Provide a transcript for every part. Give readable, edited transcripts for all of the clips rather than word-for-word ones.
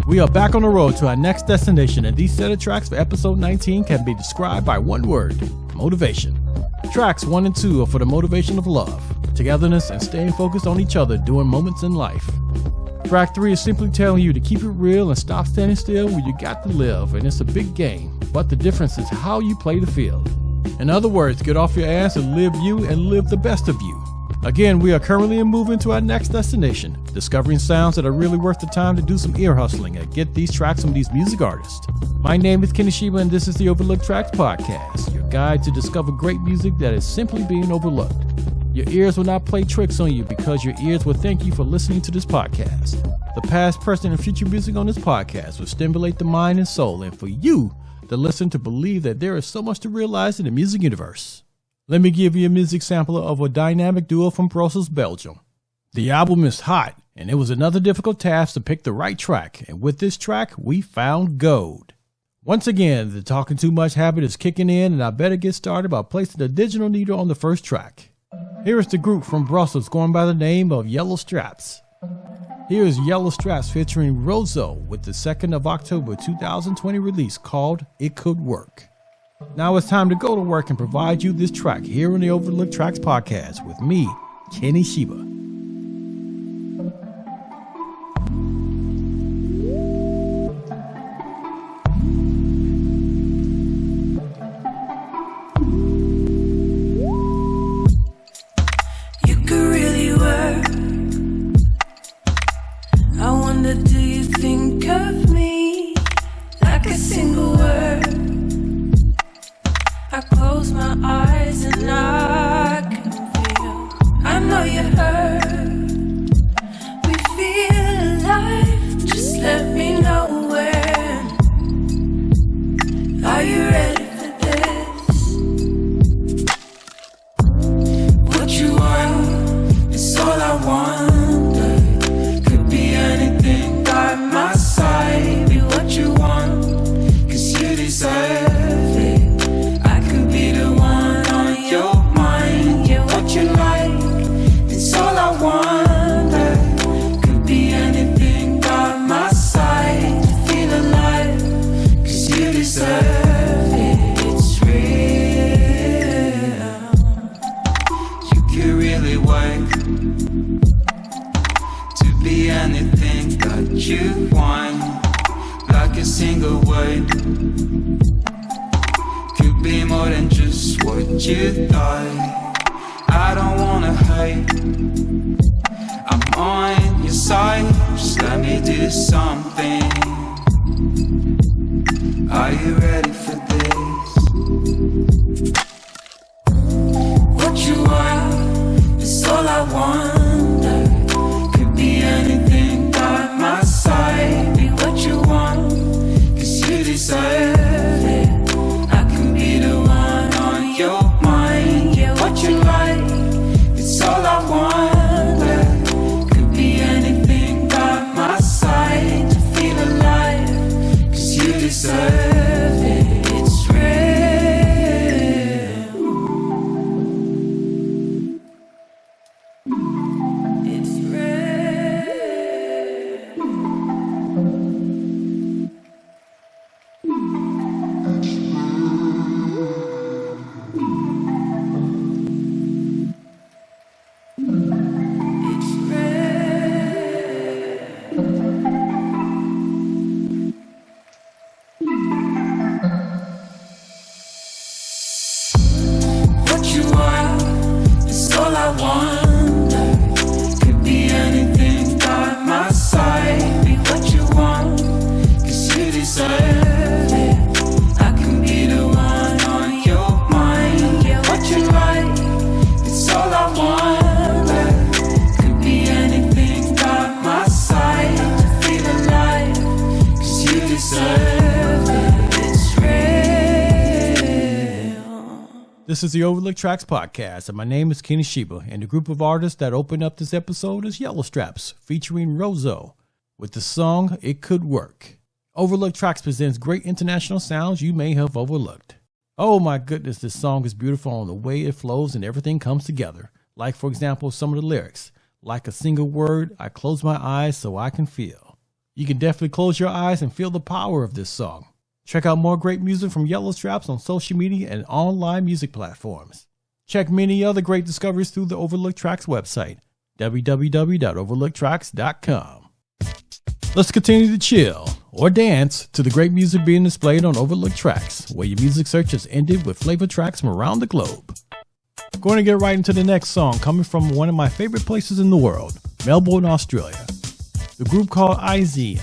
We are back on the road to our next destination, and these set of tracks for episode 19 can be described by one word: motivation. Tracks 1 and 2 are for the motivation of love, togetherness, and staying focused on each other during moments in life. Track 3 is simply telling you to keep it real and stop standing still where you got to live, and it's a big game, but the difference is how you play the field. In other words, get off your ass and live you and live the best of you. Again, we are currently moving to our next destination, discovering sounds that are really worth the time to do some ear hustling and get these tracks from these music artists. My name is Kenny Shiba, and this is the Overlooked Tracks Podcast, your guide to discover great music that is simply being overlooked. Your ears will not play tricks on you because your ears will thank you for listening to this podcast. The past, present, and future music on this podcast will stimulate the mind and soul, and for you, the listener, to believe that there is so much to realize in the music universe. Let me give you a music sampler of a dynamic duo from Brussels, Belgium. The album is hot, and it was another difficult task to pick the right track, and with this track, we found gold. Once again, the talking too much habit is kicking in, and I better get started by placing the digital needle on the first track. Here is the group from Brussels going by the name of Yellow Straps. Here is Yellow Straps featuring Rozo with the 2nd of October 2020 release called It Could Work. Now it's time to go to work and provide you this track here on the Overlooked Tracks Podcast with me, Kenny Shiba. You could really work. I wonder, do you think of me like a single word? I close my eyes and I can feel. I know you hurt. We feel alive. Just let me know when. Are you ready for this? What you want is all I wonder. Could be anything by my side. Be what you want, 'cause you deserve it. Be the one on your mind, yeah, what you like, it's all I wonder. Could be anything by my side to feel alive, 'cause you deserve it, it's real. You could really work to be anything that you want, like a single word. Be more than just what you thought. I don't wanna hate. I'm on your side. Just let me do something. Are you ready for this? What you want is all I wonder. Could be anything by my side. Be what you want, 'cause you deserve it. Your mind, yeah, what you like, it's all I wonder. Could be anything by my side to feel alive, 'cause you deserve it, it's real. It's real. This is the Overlooked Tracks Podcast, and my name is Kenny Shiba, and the group of artists that opened up this episode is Yellow Straps, featuring Rozo, with the song It Could Work. Overlooked Tracks presents great international sounds you may have overlooked. Oh my goodness, this song is beautiful on the way it flows and everything comes together. Like, for example, some of the lyrics. Like a single word, I close my eyes so I can feel. You can definitely close your eyes and feel the power of this song. Check out more great music from Yellow Straps on social media and online music platforms. Check many other great discoveries through the Overlooked Tracks website, www.overlookedtracks.com. Let's continue to chill or dance to the great music being displayed on Overlooked Tracks, where your music search has ended with flavor tracks from around the globe. Going to get right into the next song, coming from one of my favorite places in the world, Melbourne, Australia. The group called IZY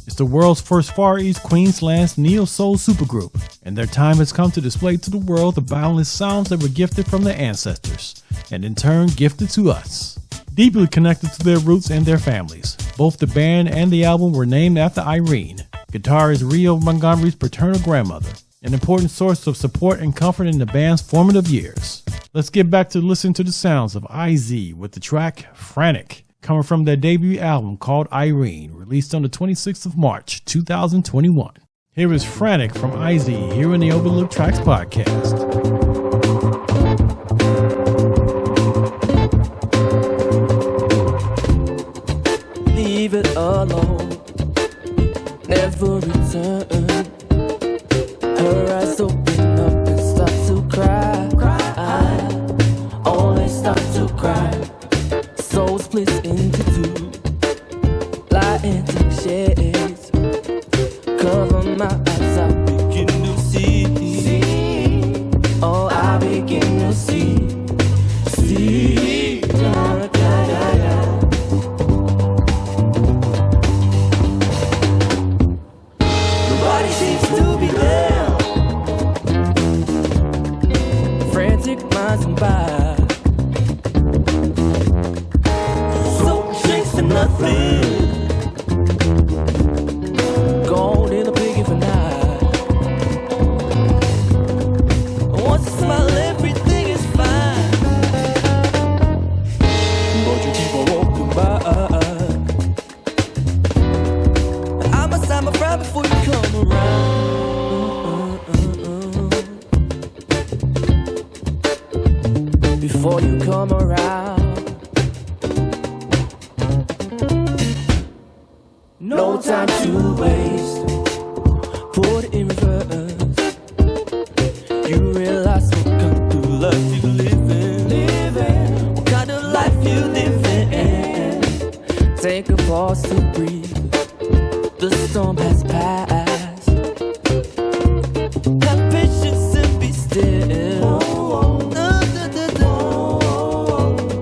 is the world's first Far East Queensland's neo-soul supergroup, and their time has come to display to the world the boundless sounds that were gifted from their ancestors, and in turn gifted to us. Deeply connected to their roots and their families, both the band and the album were named after Irene, guitarist Rio Montgomery's paternal grandmother, an important source of support and comfort in the band's formative years. Let's get back to listen to the sounds of IZY with the track Frantic, coming from their debut album called Irene, released on the 26th of March, 2021. Here is Frantic from IZY here in the Overlooked Tracks podcast. Leave it alone, never return. Her eyes open up and start to cry. Only start to cry. Soul splits into two, light into shades. Cover my eyes, I begin to see. Oh, I begin to see. Nobody seems to be there. Frantic minds and by. Nothing gone in a piggy for night. Once a smile, everything is fine. But you keep on walking by. I must have my frown before you come around. Before you come around. No time to waste, put it in reverse. You realize what kind of life you living, what kind of life you living. Take a pause to breathe, the storm has passed. Have patience and be still.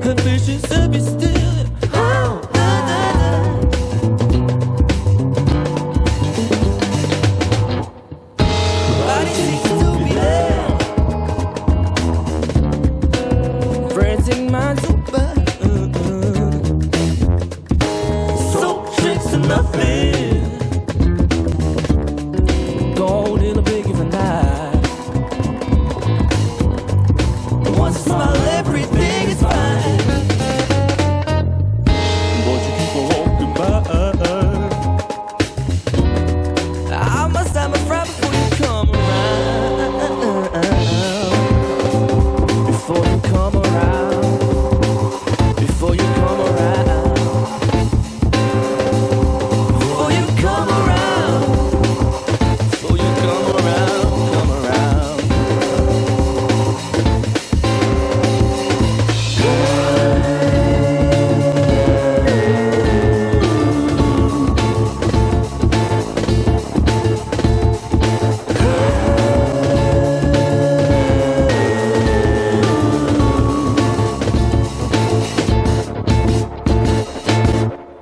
Have patience and be still.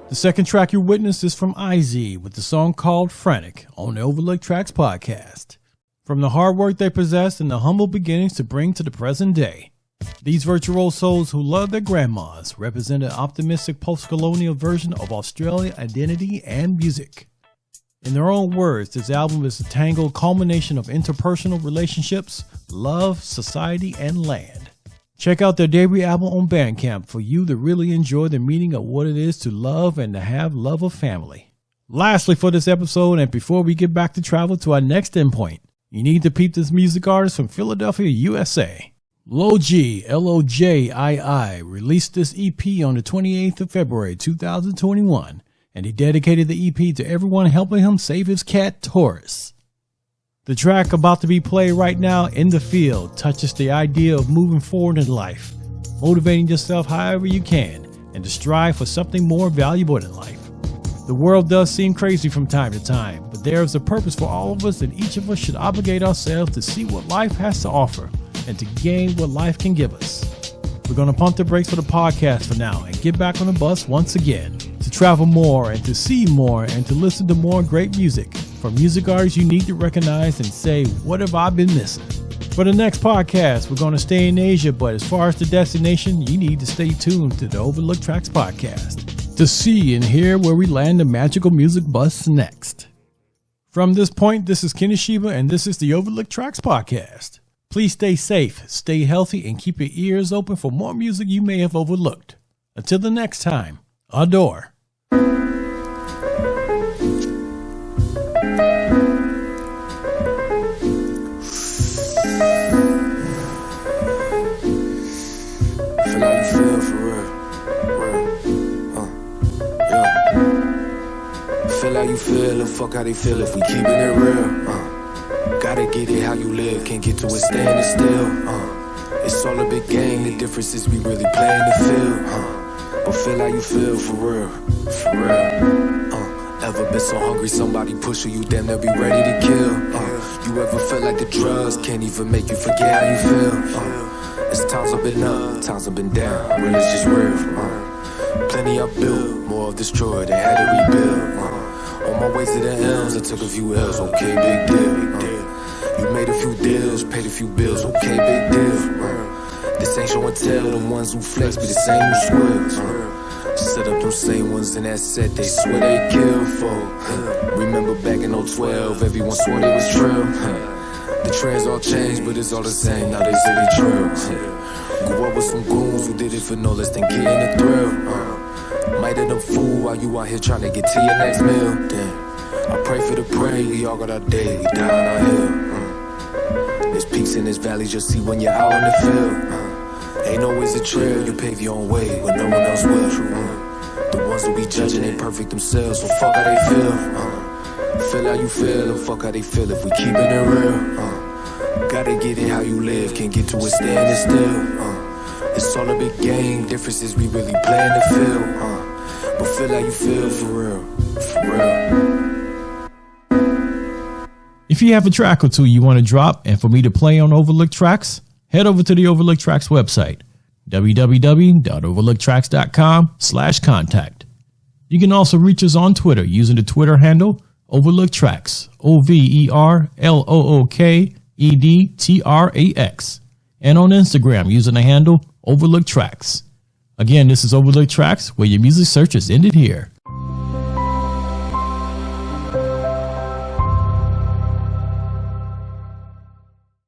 The second track you witnessed is from IZY with the song called Frantic on the Overlooked Tracks podcast. From the hard work they possessed and the humble beginnings to bring to the present day, these virtuosos who love their grandmas represent an optimistic post-colonial version of Australian identity and music. In their own words, this album is a tangled culmination of interpersonal relationships, love, society, and land. Check out their debut album on Bandcamp for you to really enjoy the meaning of what it is to love and to have love of family. Lastly for this episode, and before we get back to travel to our next endpoint, you need to peep this music artist from Philadelphia, USA. Lojii, Lojii, released this EP on the 28th of February 2021, and he dedicated the EP to everyone helping him save his cat, Taurus. The track about to be played right now, In the Field, touches the idea of moving forward in life, motivating yourself however you can, and to strive for something more valuable in life. The world does seem crazy from time to time, but there is a purpose for all of us, and each of us should obligate ourselves to see what life has to offer and to gain what life can give us. We're going to pump the brakes for the podcast for now and get back on the bus once again to travel more and to see more and to listen to more great music from music artists you need to recognize and say, what have I been missing? For the next podcast, we're going to stay in Asia, but as far as the destination, you need to stay tuned to the Overlooked Tracks podcast to see and hear where we land the magical music bus next. From this point, this is Kenny Sheba, and this is the Overlooked Tracks podcast. Please stay safe, stay healthy, and keep your ears open for more music you may have overlooked. Until the next time, adore. Feel how you feel for real. Feel how you feel and fuck how they feel if we keepin' it real. Gotta get it how you live, can't get to it standing still. It's all a big game, the difference is we really playing the field. But feel how you feel for real, for real. Ever been so hungry somebody pushing you, damn they'll be ready to kill. You ever felt like the drugs can't even make you forget how you feel? It's times I've been up, times I've been down, real is just real. Plenty I built, more destroyed, they had to rebuild. On my way to the M's, I took a few L's, okay, big deal. You made a few deals, paid a few bills, okay, big deal. This ain't show and tell, the ones who flex be the same who swills. Set up them same ones in that set, they swear they kill for. Remember back in 012, everyone swore they was trill. The trends all changed, but it's all the same, now they say they trill. Grew up with some goons who did it for no less than getting the thrill. Might end up fool while you out here trying to get to your next meal. Damn, I pray for the prey, we all got our day, we die on our hill. There's peaks in this valley, you'll see when you're out in the field. Ain't always a trail, you pave your own way when no one else will. The ones who be judging ain't perfect themselves, so fuck how they feel. Feel how you feel and fuck how they feel if we keepin' it real. Gotta get it how you live, can't get to it standing still. It's all a big game, difference is we really playing the field. But feel how you feel for real, for real. If you have a track or two you want to drop and for me to play on Overlooked Tracks, head over to the Overlooked Tracks website, www.overlookedtracks.com/contact. You can also reach us on Twitter using the Twitter handle Overlooked Tracks, OverLookedTrax, and on Instagram using the handle Overlooked Tracks. Again, this is Overlooked Tracks, where your music search is ended here.